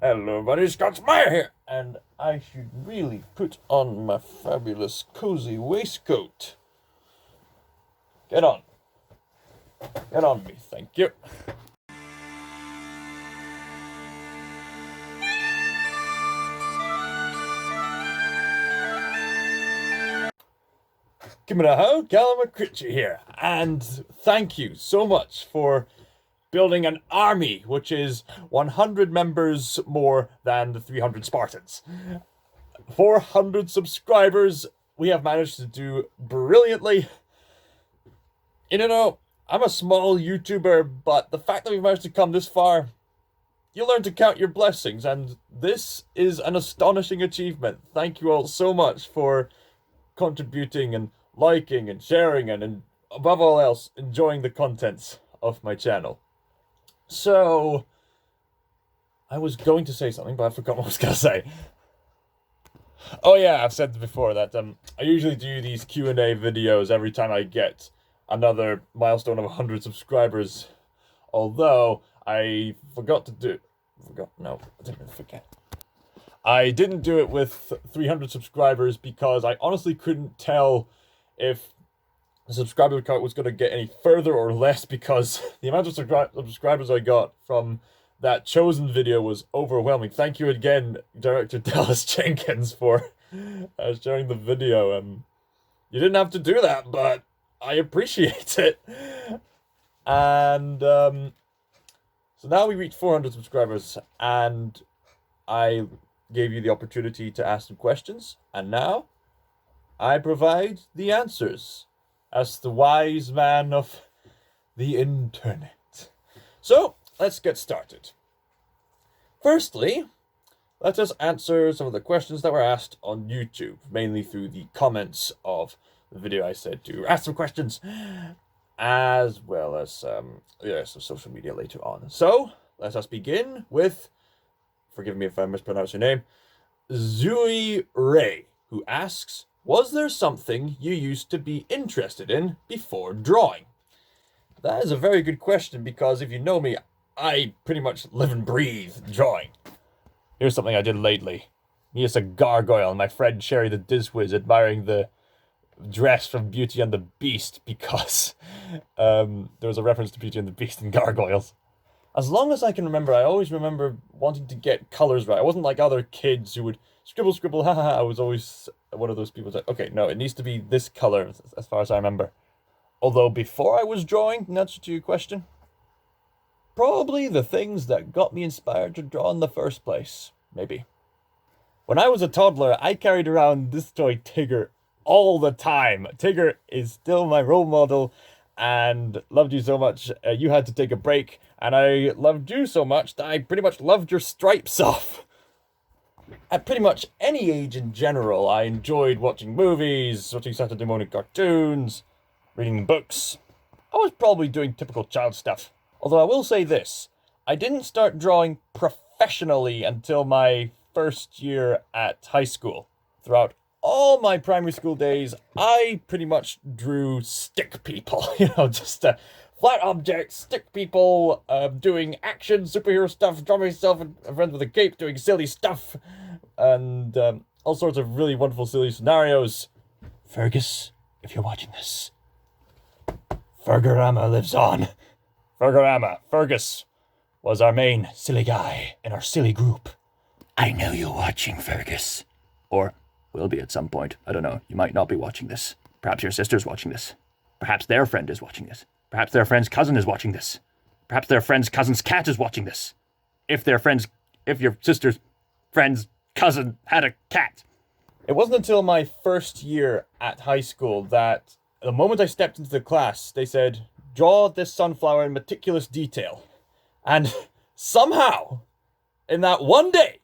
Hello, buddy, Scott Meyer here, and I should really put on my fabulous cozy waistcoat. Get on. Get on me, thank you. Give me a how, Callum McCritchie here, and thank you so much for building an army, which is 100 members more than the 300 Spartans. 400 subscribers, we have managed to do brilliantly. You know, I'm a small YouTuber, but the fact that we've managed to come this far, you learn to count your blessings, and this is an astonishing achievement. Thank you all so much for contributing and liking and sharing and above all else, enjoying the contents of my channel. So, I was going to say something, but I forgot what I was going to say. Oh yeah, I've said before that I usually do these Q&A videos every time I get another milestone of 100 subscribers. Although, I forgot to do... No, I didn't forget. I didn't do it with 300 subscribers because I honestly couldn't tell if the subscriber count was going to get any further or less, because the amount of subscribers I got from that Chosen video was overwhelming. Thank you again, Director Dallas Jenkins, for sharing the video. You didn't have to do that, but I appreciate it. And so now we reached 400 subscribers, and I gave you the opportunity to ask some questions, and now I provide the answers as the wise man of the internet. So, let's get started. Firstly, let us answer some of the questions that were asked on YouTube, mainly through the comments of the video I said to ask some questions, as well as some social media later on. So, let us begin with, forgive me if I mispronounce your name, Zui Ray, who asks, was there something you used to be interested in before drawing? That is a very good question, because if you know me, I pretty much live and breathe drawing. Here's something I did lately. Me as a gargoyle and my friend Sherry the Dizwiz admiring the dress from Beauty and the Beast, because there was a reference to Beauty and the Beast and gargoyles. As long as I can remember, I always remember wanting to get colors right. I wasn't like other kids who would scribble, ha ha ha. I was always one of those people that, okay, no, it needs to be this color, as far as I remember. Although before I was drawing, in answer to your question, probably the things that got me inspired to draw in the first place, maybe. When I was a toddler, I carried around this toy Tigger all the time. Tigger is still my role model, and loved you so much, you had to take a break, and I loved you so much that I pretty much loved your stripes off. At pretty much any age in general, I enjoyed watching movies, watching Saturday morning cartoons, reading books. I was probably doing typical child stuff. Although I will say this, I didn't start drawing professionally until my first year at high school. Throughout all my primary school days, I pretty much drew stick people. Just flat objects, stick people, doing action, superhero stuff, drawing myself and a friend with a cape, doing silly stuff, and all sorts of really wonderful, silly scenarios. Fergus, if you're watching this, Fergorama lives on. Fergus, was our main silly guy in our silly group. I know you're watching, Fergus. Or will be at some point. I don't know. You might not be watching this. Perhaps your sister's watching this. Perhaps their friend is watching this. Perhaps their friend's cousin is watching this. Perhaps their friend's cousin's cat is watching this. If your sister's friend's cousin had a cat. It wasn't until my first year at high school that the moment I stepped into the class, they said, draw this sunflower in meticulous detail. And somehow, in that one day,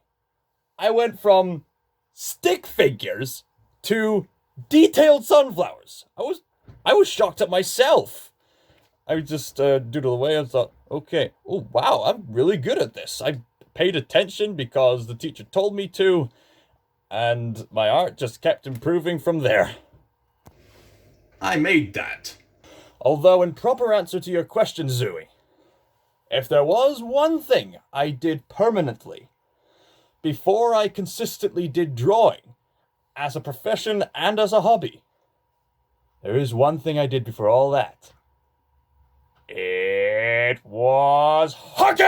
I went from stick figures to detailed sunflowers. I was shocked at myself. I just doodled away and thought, okay, oh wow, I'm really good at this. I paid attention because the teacher told me to, and my art just kept improving from there. I made that. Although, in proper answer to your question, Zooey, if there was one thing I did permanently, before I consistently did drawing, as a profession and as a hobby. There is one thing I did before all that. It was hockey!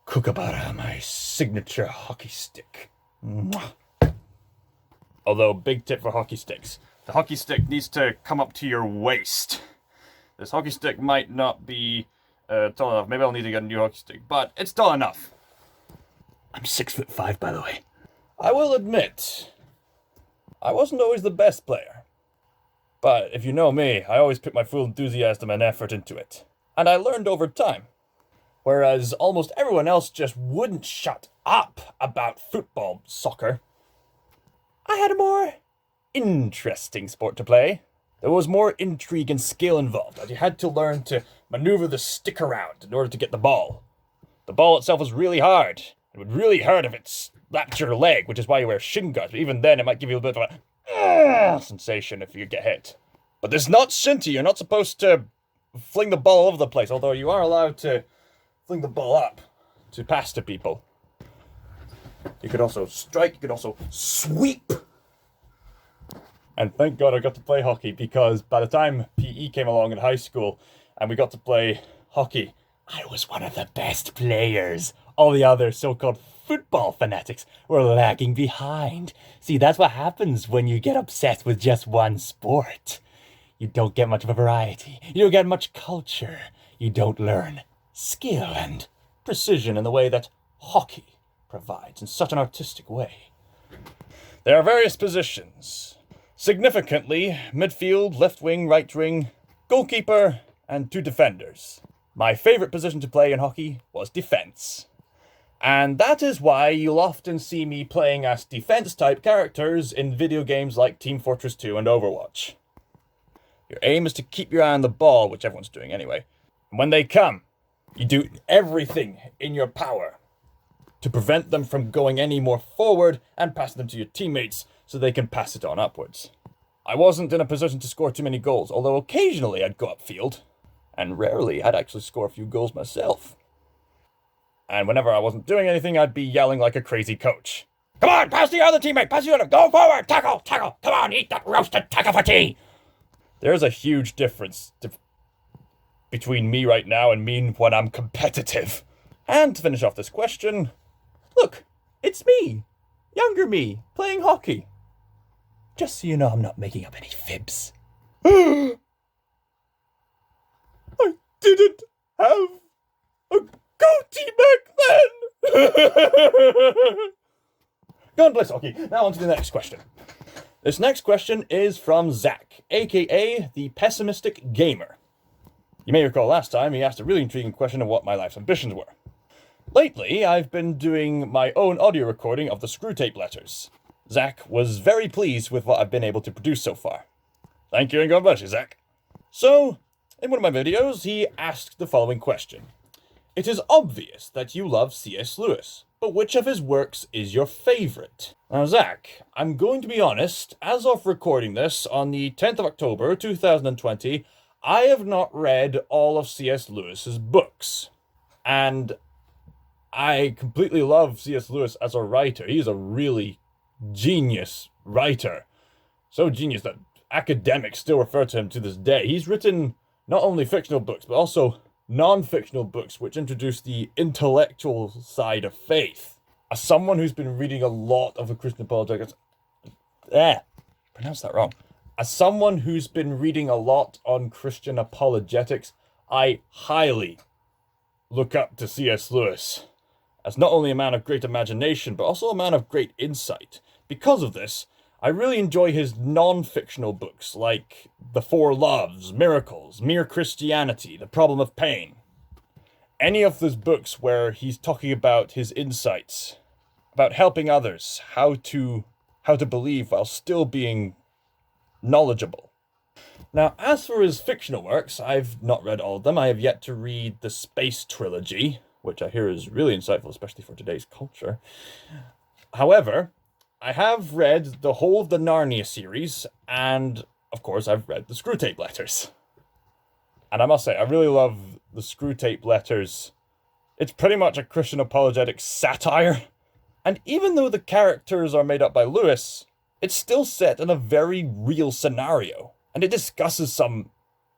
Kookaburra, my signature hockey stick. Mwah. Although, big tip for hockey sticks. The hockey stick needs to come up to your waist. This hockey stick might not be tall enough. Maybe I'll need to get a new hockey stick, but it's tall enough. I'm 6'5", by the way. I will admit, I wasn't always the best player. But if you know me, I always put my full enthusiasm and effort into it. And I learned over time. Whereas almost everyone else just wouldn't shut up about football, soccer. I had a more interesting sport to play. There was more intrigue and skill involved, as you had to learn to maneuver the stick around in order to get the ball. The ball itself was really hard. It would really hurt if it slapped your leg, which is why you wear shin guards, but even then it might give you a bit of a sensation if you get hit. But it's not shinty, you're not supposed to fling the ball all over the place, although you are allowed to fling the ball up to pass to people. You could also strike, you could also sweep. And thank God I got to play hockey, because by the time PE came along in high school and we got to play hockey, I was one of the best players. All the other so-called football fanatics were lagging behind. See, that's what happens when you get obsessed with just one sport. You don't get much of a variety. You don't get much culture. You don't learn skill and precision in the way that hockey provides in such an artistic way. There are various positions. Significantly, midfield, left wing, right wing, goalkeeper, and 2 defenders. My favourite position to play in hockey was defence. And that is why you'll often see me playing as defence-type characters in video games like Team Fortress 2 and Overwatch. Your aim is to keep your eye on the ball, which everyone's doing anyway. And when they come, you do everything in your power to prevent them from going any more forward and passing them to your teammates so they can pass it on upwards. I wasn't in a position to score too many goals, although occasionally I'd go upfield, and rarely I'd actually score a few goals myself. And whenever I wasn't doing anything, I'd be yelling like a crazy coach. Come on, pass the other teammate, pass the other, go forward, tackle, come on, eat that roasted tackle for tea. There's a huge difference between me right now and me when I'm competitive. And to finish off this question, look, it's me, younger me, playing hockey. Just so you know, I'm not making up any fibs. I didn't have a goatee back then! God bless hockey. Now on to the next question. This next question is from Zach, aka the Pessimistic Gamer. You may recall last time he asked a really intriguing question of what my life's ambitions were. Lately, I've been doing my own audio recording of the Screwtape letters. Zach was very pleased with what I've been able to produce so far. Thank you and God bless you, Zach. So, in one of my videos, he asked the following question. It is obvious that you love C.S. Lewis, but which of his works is your favorite? Now, Zach, I'm going to be honest, as of recording this on the 10th of October, 2020, I have not read all of C.S. Lewis's books. And I completely love C.S. Lewis as a writer. He is a really genius writer. So genius that academics still refer to him to this day. He's written not only fictional books, but also non-fictional books which introduce the intellectual side of faith. As someone who's been reading a lot of the Christian apologetics... pronounced that wrong. As someone who's been reading a lot on Christian apologetics, I highly look up to C.S. Lewis as not only a man of great imagination, but also a man of great insight. Because of this, I really enjoy his non-fictional books like The Four Loves, Miracles, Mere Christianity, The Problem of Pain. Any of those books where he's talking about his insights, about helping others, how to believe while still being knowledgeable. Now, as for his fictional works, I've not read all of them. I have yet to read the Space Trilogy, which I hear is really insightful, especially for today's culture. However, I have read the whole of the Narnia series, and, of course, I've read the Screwtape letters. And I must say, I really love the Screwtape letters It's pretty much a Christian apologetic satire. And even though the characters are made up by Lewis, it's still set in a very real scenario. And it discusses some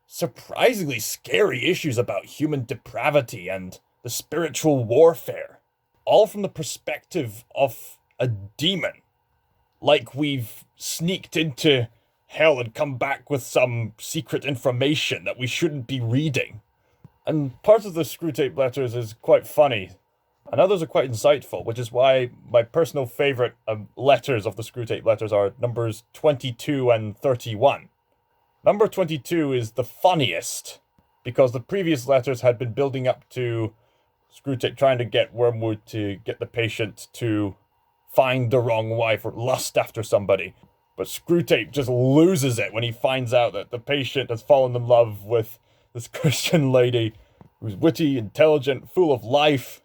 surprisingly scary issues about human depravity and the spiritual warfare. All from the perspective of a demon. Like we've sneaked into hell and come back with some secret information that we shouldn't be reading. And part of the Screwtape letters is quite funny, and others are quite insightful, which is why my personal favorite letters of the Screwtape letters are numbers 22 and 31. Number 22 is the funniest, because the previous letters had been building up to Screwtape trying to get Wormwood to get the patient to find the wrong wife or lust after somebody. But Screwtape just loses it when he finds out that the patient has fallen in love with this Christian lady who's witty, intelligent, full of life.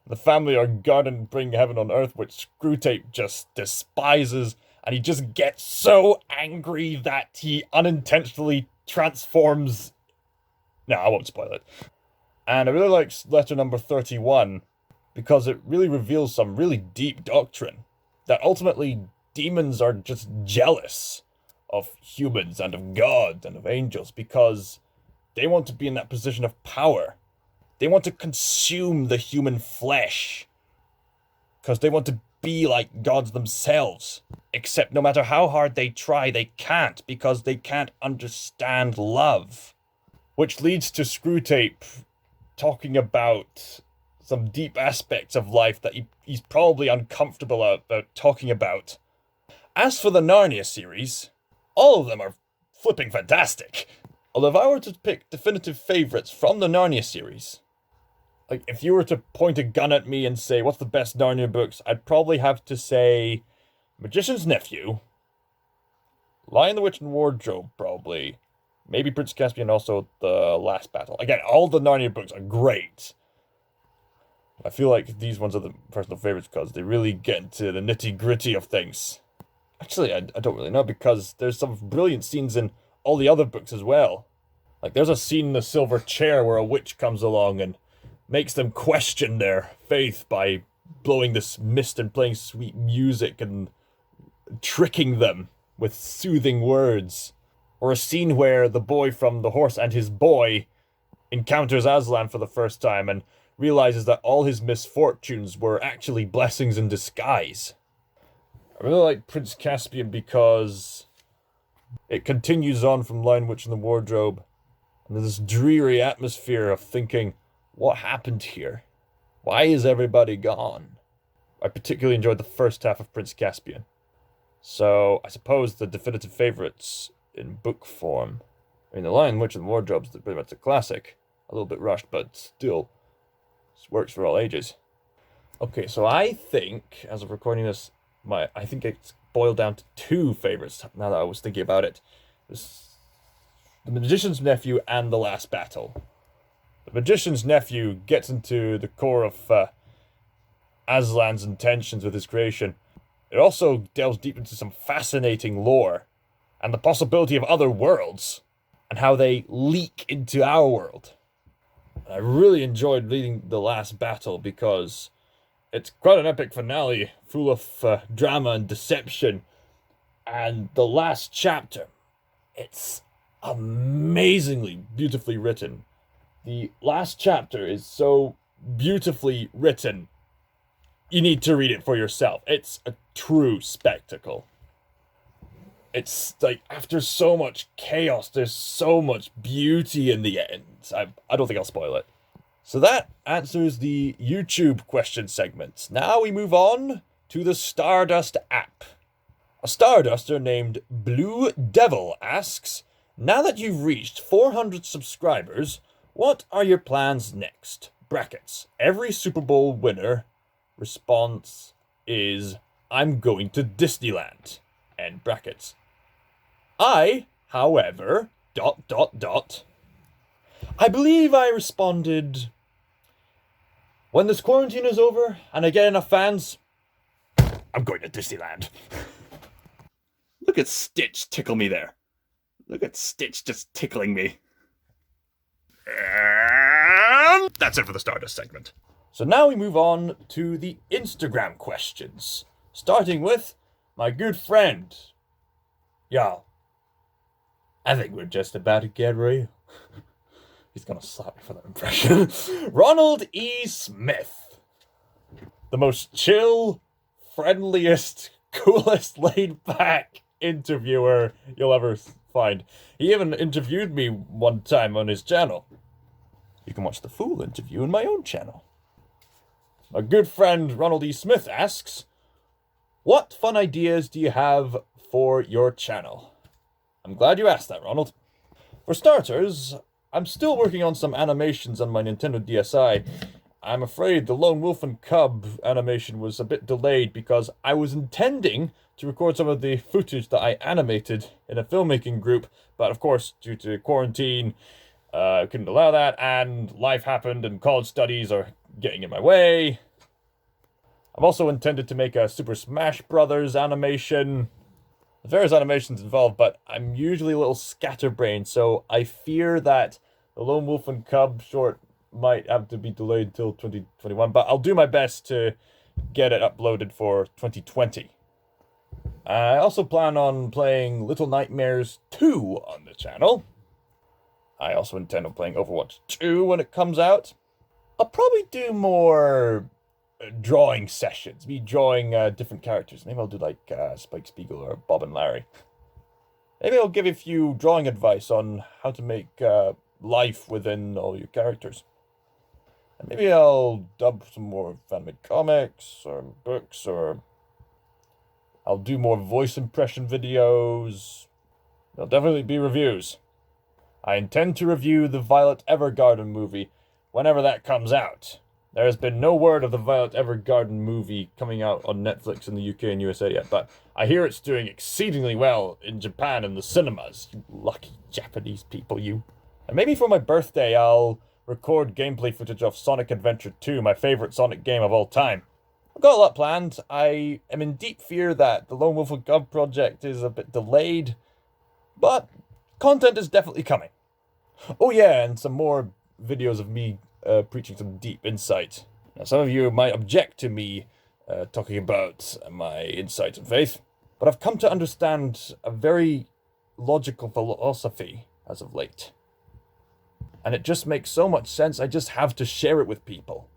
The family are God and bring heaven on earth, which Screwtape just despises. And he just gets so angry that he unintentionally transforms. No, I won't spoil it. And I really like letter number 31 because it really reveals some really deep doctrine. That ultimately demons are just jealous of humans and of God and of angels because they want to be in that position of power. They want to consume the human flesh because they want to be like gods themselves. Except no matter how hard they try, they can't because they can't understand love. Which leads to Screwtape talking about some deep aspects of life that he's probably uncomfortable about talking about. As for the Narnia series, all of them are flipping fantastic. Although if I were to pick definitive favorites from the Narnia series, like if you were to point a gun at me and say, what's the best Narnia books, I'd probably have to say Magician's Nephew, Lion, the Witch, and Wardrobe, probably. Maybe Prince Caspian, also The Last Battle. Again, all the Narnia books are great. I feel like these ones are the personal favorites because they really get into the nitty-gritty of things. Actually, I don't really know because there's some brilliant scenes in all the other books as well. Like, there's a scene in The Silver Chair where a witch comes along and makes them question their faith by blowing this mist and playing sweet music and tricking them with soothing words. Or a scene where the boy from The Horse and His Boy encounters Aslan for the first time and realizes that all his misfortunes were actually blessings in disguise. I really like Prince Caspian because it continues on from Lion, Witch, and the Wardrobe. And there's this dreary atmosphere of thinking, what happened here? Why is everybody gone? I particularly enjoyed the first half of Prince Caspian. So I suppose the definitive favorites in book form. I mean, The Lion, Witch, and the Wardrobe is pretty much a classic. A little bit rushed, but still works for all ages. Okay, so I think, as of recording this, I think it's boiled down to two favorites, now that I was thinking about it. The Magician's Nephew and The Last Battle. The Magician's Nephew gets into the core of Aslan's intentions with his creation. It also delves deep into some fascinating lore and the possibility of other worlds and how they leak into our world. I really enjoyed reading The Last Battle because it's quite an epic finale full of drama and deception. And the last chapter, it's amazingly beautifully written. The last chapter is so beautifully written, you need to read it for yourself. It's a true spectacle. It's like, after so much chaos, there's so much beauty in the end. I don't think I'll spoil it. So that answers the YouTube question segment. Now we move on to the Stardust app. A Starduster named Blue Devil asks, now that you've reached 400 subscribers, what are your plans next? Brackets. Every Super Bowl winner response is, I'm going to Disneyland. End brackets. I, however, ... I believe I responded, when this quarantine is over and I get enough fans, I'm going to Disneyland. Look at Stitch tickle me there. Look at Stitch just tickling me. And That's it for the Stardust segment. So now we move on to the Instagram questions, starting with my good friend. Y'all, I think we're just about to get real. He's gonna slap me for that impression. Ronald E. Smith. The most chill, friendliest, coolest, laid-back interviewer you'll ever find. He even interviewed me one time on his channel. You can watch the full interview in my own channel. My good friend Ronald E. Smith asks, what fun ideas do you have for your channel? I'm glad you asked that, Ronald. For starters, I'm still working on some animations on my Nintendo DSi. I'm afraid the Lone Wolf and Cub animation was a bit delayed because I was intending to record some of the footage that I animated in a filmmaking group, but of course, due to quarantine, I couldn't allow that, and life happened and college studies are getting in my way. I've also intended to make a Super Smash Brothers animation. There's various animations involved, but I'm usually a little scatterbrained, so I fear that the Lone Wolf and Cub short might have to be delayed until 2021, but I'll do my best to get it uploaded for 2020. I also plan on playing Little Nightmares 2 on the channel. I also intend on playing Overwatch 2 when it comes out. I'll probably do more drawing sessions, me drawing different characters. Maybe I'll do like Spike Spiegel or Bob and Larry. Maybe I'll give a few drawing advice on how to make life within all your characters. And maybe I'll dub some more fan-made comics or books, or I'll do more voice impression videos. There'll definitely be reviews. I intend to review the Violet Evergarden movie whenever that comes out. There has been no word of the Violet Evergarden movie coming out on Netflix in the UK and USA yet, but I hear it's doing exceedingly well in Japan in the cinemas. You lucky Japanese people, you. And maybe for my birthday, I'll record gameplay footage of Sonic Adventure 2, my favorite Sonic game of all time. I've got a lot planned. I am in deep fear that the Lone Wolf and Cub project is a bit delayed, but content is definitely coming. Oh yeah, and some more videos of me preaching some deep insight. Now, some of you might object to me talking about my insight and faith, but I've come to understand a very logical philosophy as of late. And it just makes so much sense, I just have to share it with people.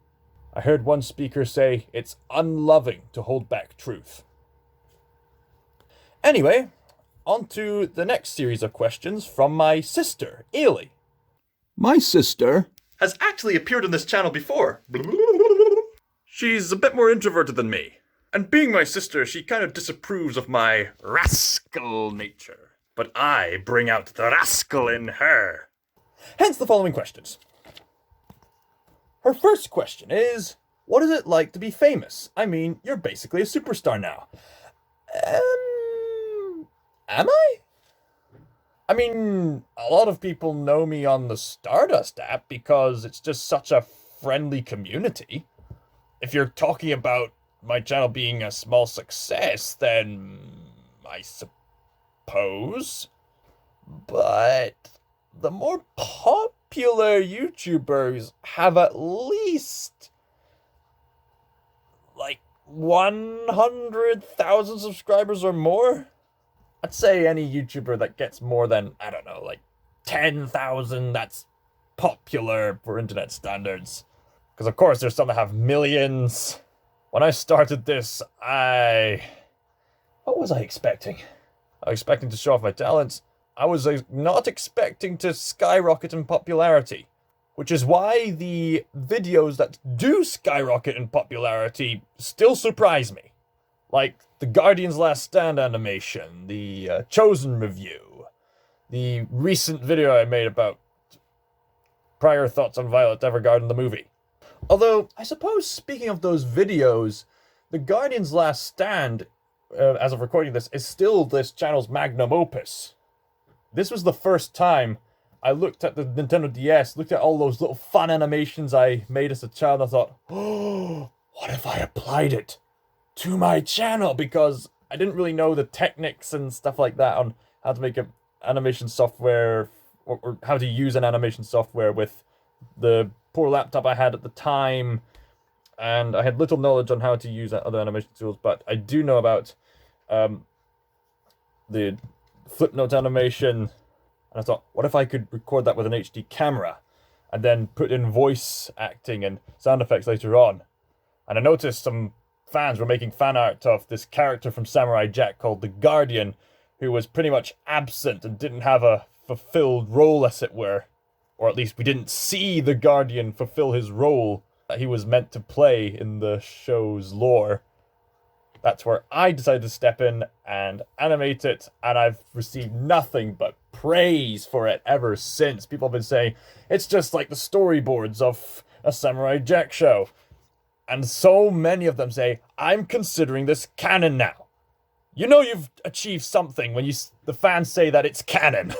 I heard one speaker say, it's unloving to hold back truth. Anyway, on to the next series of questions from my sister, Ailey. My sister has actually appeared on this channel before. She's a bit more introverted than me. And being my sister, she kind of disapproves of my rascal nature. But I bring out the rascal in her. Hence the following questions. Her first question is, what is it like to be famous? I mean, you're basically a superstar now. Am I? I mean, a lot of people know me on the Stardust app because it's just such a friendly community. If you're talking about my channel being a small success, then I suppose. But the more popular YouTubers have at least like 100,000 subscribers or more. I'd say any YouTuber that gets more than, I don't know, like 10,000, that's popular for internet standards. Because of course there's some that have millions. When I started this, what was I expecting? I was expecting to show off my talents. I was not expecting to skyrocket in popularity. Which is why the videos that do skyrocket in popularity still surprise me. Like the Guardian's Last Stand animation, the Chosen review, the recent video I made about prior thoughts on Violet Evergarden the movie. Although, I suppose speaking of those videos, the Guardian's Last Stand, as of recording this, is still this channel's magnum opus. This was the first time I looked at the Nintendo DS, looked at all those little fun animations I made as a child, and I thought, oh, what if I applied it to my channel? Because I didn't really know the techniques and stuff like that on how to make an animation software, or how to use an animation software with the poor laptop I had at the time, and I had little knowledge on how to use other animation tools, but I do know about the Flipnote animation, and I thought, what if I could record that with an HD camera, and then put in voice acting and sound effects later on? And I noticed some fans were making fan art of this character from Samurai Jack called the Guardian, who was pretty much absent and didn't have a fulfilled role, as it were. Or at least we didn't see the Guardian fulfill his role that he was meant to play in the show's lore. That's where I decided to step in and animate it, and I've received nothing but praise for it ever since. People have been saying, it's just like the storyboards of a Samurai Jack show. And so many of them say, I'm considering this canon now. You know you've achieved something when the fans say that it's canon.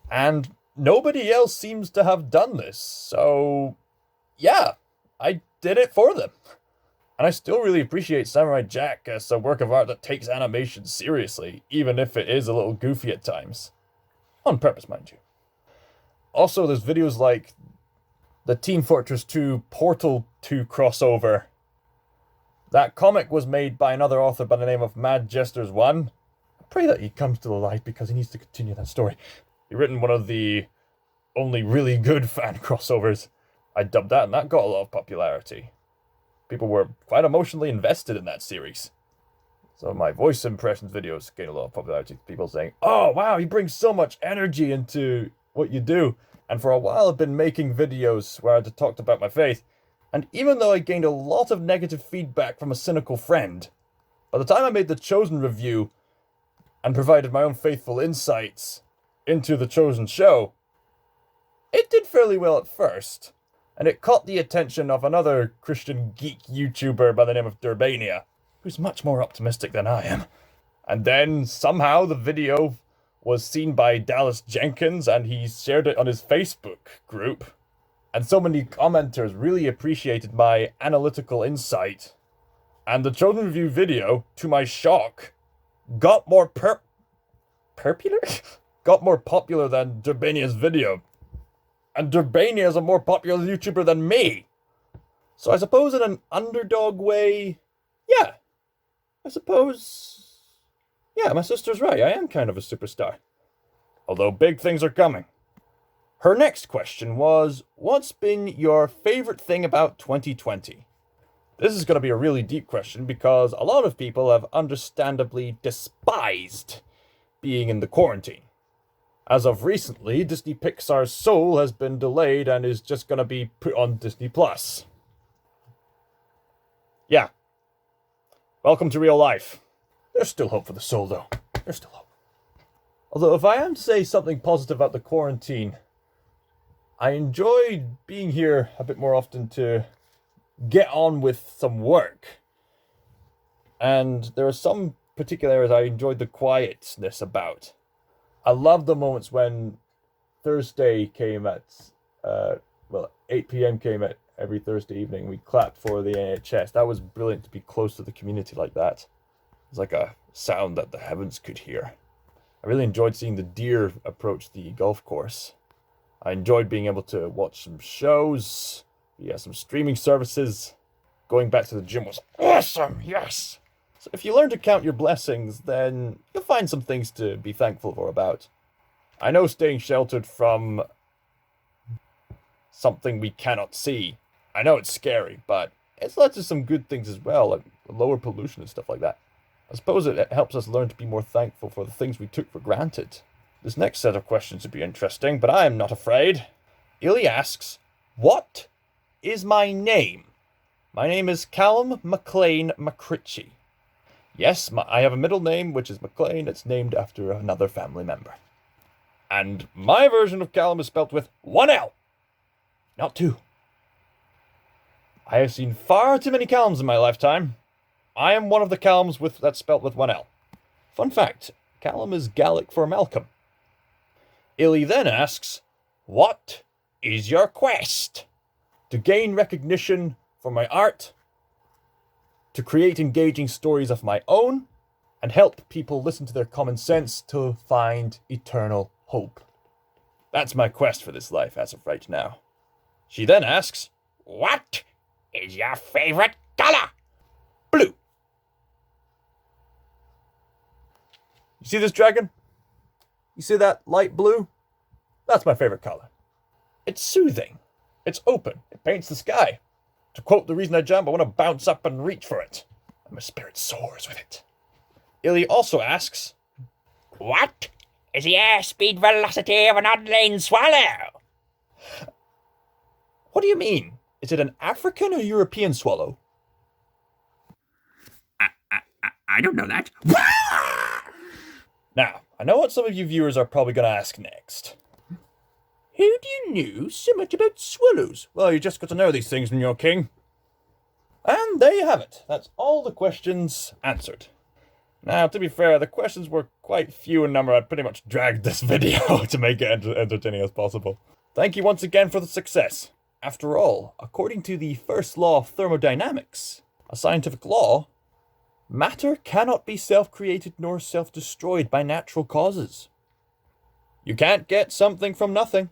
And nobody else seems to have done this. So, yeah, I did it for them. And I still really appreciate Samurai Jack as a work of art that takes animation seriously, even if it is a little goofy at times. On purpose, mind you. Also, there's videos like the Team Fortress 2 Portal 2 crossover. That comic was made by another author by the name of Mad Jesters 1. I pray that he comes to the light because he needs to continue that story. He written one of the only really good fan crossovers. I dubbed that, and that got a lot of popularity. People were quite emotionally invested in that series. So my voice impressions videos gained a lot of popularity. People saying, oh wow, he brings so much energy into what you do. And for a while I've been making videos where I talked about my faith. And even though I gained a lot of negative feedback from a cynical friend, by the time I made the Chosen review and provided my own faithful insights into the Chosen show, it did fairly well at first. And it caught the attention of another Christian geek YouTuber by the name of Durbania, who's much more optimistic than I am. And then somehow the video was seen by Dallas Jenkins, and he shared it on his Facebook group. And so many commenters really appreciated my analytical insight. And the Chosen Review video, to my shock, got more popular? Got more popular than Durbania's video. And Durbania is a more popular YouTuber than me. So I suppose in an underdog way, yeah. I suppose, yeah, my sister's right. I am kind of a superstar. Although big things are coming. Her next question was, what's been your favorite thing about 2020? This is going to be a really deep question because a lot of people have understandably despised being in the quarantine. As of recently, Disney Pixar's Soul has been delayed and is just going to be put on Disney+. Yeah. Welcome to real life. There's still hope for the Soul, though. There's still hope. Although, if I am to say something positive about the quarantine, I enjoyed being here a bit more often to get on with some work. And there are some particular areas I enjoyed the quietness about. I love the moments when Thursday came at, 8 p.m. came at every Thursday evening. We clapped for the NHS. That was brilliant to be close to the community like that. It was like a sound that the heavens could hear. I really enjoyed seeing the deer approach the golf course. I enjoyed being able to watch some shows, some streaming services. Going back to the gym was awesome, yes! So if you learn to count your blessings, then you'll find some things to be thankful for about. I know staying sheltered from something we cannot see, I know it's scary, but it's led to some good things as well, like lower pollution and stuff like that. I suppose it helps us learn to be more thankful for the things we took for granted. This next set of questions would be interesting, but I am not afraid. Illy asks, what is my name? My name is Callum McLean McCritchie. Yes, I have a middle name, which is McLean. It's named after another family member. And my version of Callum is spelt with one L, not two. I have seen far too many Callums in my lifetime. I am one of the Callums that's spelt with one L. Fun fact, Callum is Gaelic for Malcolm. Illy then asks, what is your quest? To gain recognition for my art, to create engaging stories of my own, and help people listen to their common sense to find eternal hope. That's my quest for this life as of right now. She then asks, "What is your favorite color?" "Blue." You see this dragon? You see that light blue? That's my favorite color. It's soothing. It's open. It paints the sky. To quote The Reason I Jump, I want to bounce up and reach for it. And my spirit soars with it. Illy also asks, "What is the airspeed velocity of an odd-lane swallow?" What do you mean? Is it an African or European swallow? I don't know that. Now, I know what some of you viewers are probably going to ask next. How do you know so much about swallows? Well, you just got to know these things when you're king. And there you have it. That's all the questions answered. Now, to be fair, the questions were quite few in number. I pretty much dragged this video to make it entertaining as possible. Thank you once again for the success. After all, according to the first law of thermodynamics, a scientific law, matter cannot be self-created nor self-destroyed by natural causes. You can't get something from nothing.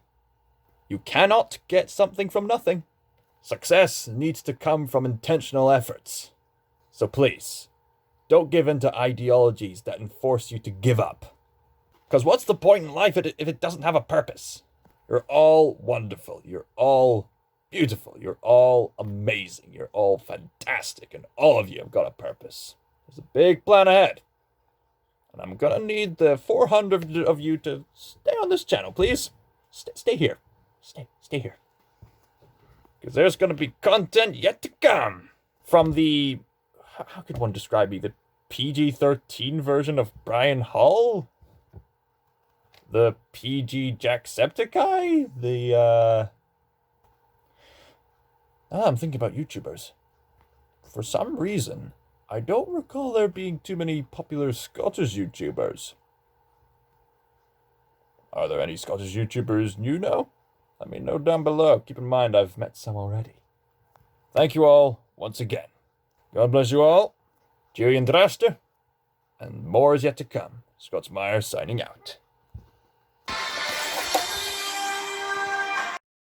You cannot get something from nothing. Success needs to come from intentional efforts. So please, don't give in to ideologies that enforce you to give up. Because what's the point in life if it doesn't have a purpose? You're all wonderful. You're all beautiful. You're all amazing. You're all fantastic. And all of you have got a purpose. There's a big plan ahead. And I'm gonna need the 400 of you to stay on this channel, please. Stay here. Stay here. Because there's gonna be content yet to come. From the... How could one describe me? The PG-13 version of Brian Hall? The PG Jacksepticeye? The, I'm thinking about YouTubers. For some reason, I don't recall there being too many popular Scottish YouTubers. Are there any Scottish YouTubers you know? Let me know down below. Keep in mind, I've met some already. Thank you all, once again. God bless you all. Julian Draster. And more is yet to come. Scotsmeyer signing out.